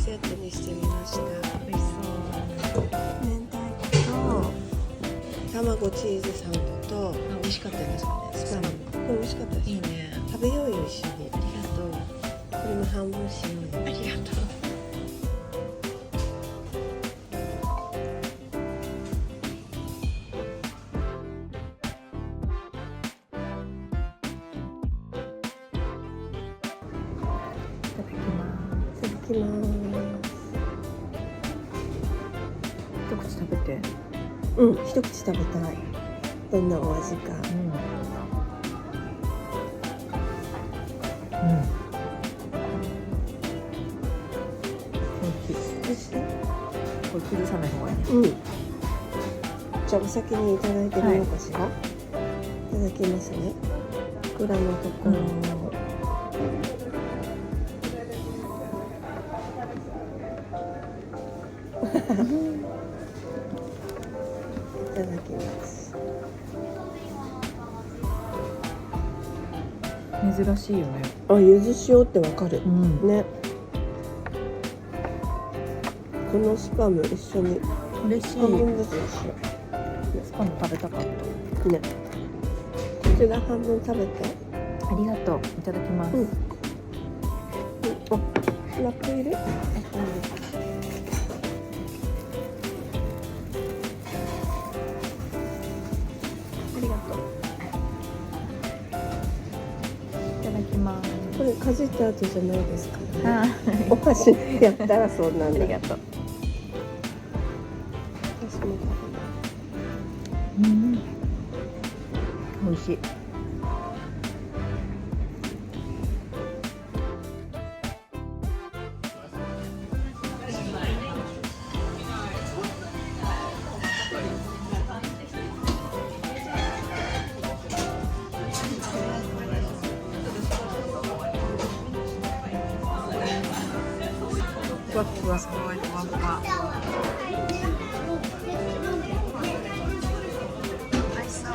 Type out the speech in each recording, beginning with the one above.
セットにしてみました。美味しそう。明太子と卵チーズサンドと美味しかったですかね。スパム。これ美味しかったです。いいね。食べようよ一緒に。ありがとう。これも半分しようよ。ありがとう。いただきます。一口食べて。うん、一口食べたい。どんなお味か。美味しい。これ崩さない方がいいね。うん。じゃあお先にいただいてみようかしら。いただきますね。裏のところを。いただきます。珍しいよね。あ、柚子塩ってわかる。ね。このスパム一緒に嬉しい。半分ずつ一緒。スパム食べたかった。ね。こちら半分食べて。ありがとう。いただきます。うん。あ、ラップ入れ？ありがとう。いただきます。これかじった後じゃないですからね。あお箸やったらそうなんだ。りがとう。私も美味しい。ふわふわすごいふわふわ。美味しそう。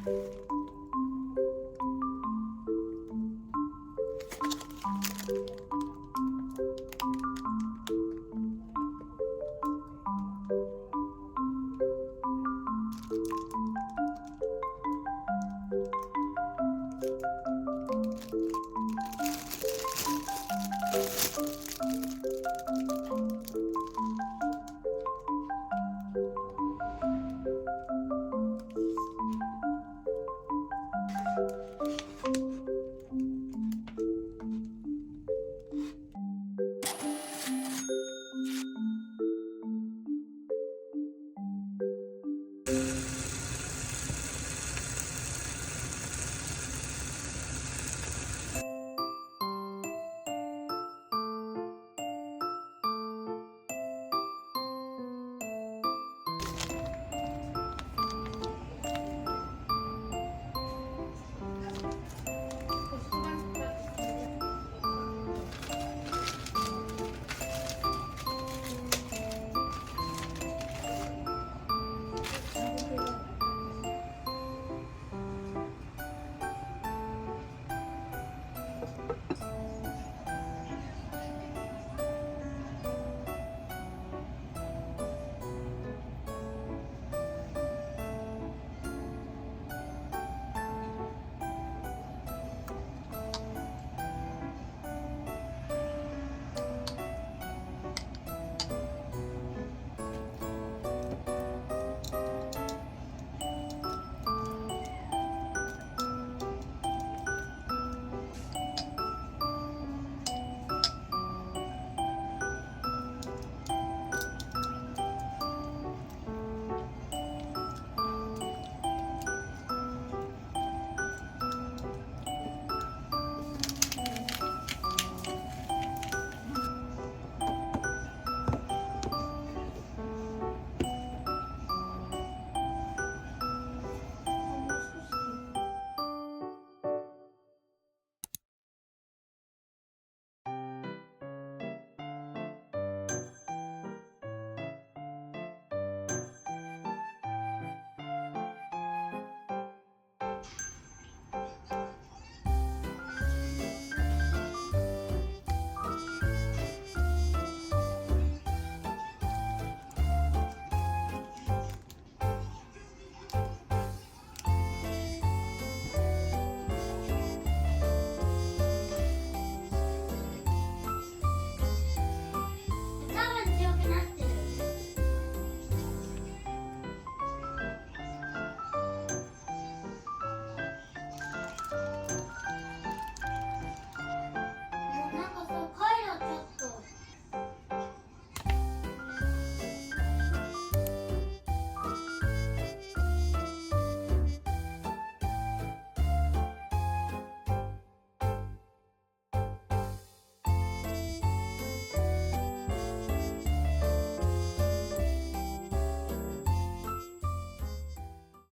す。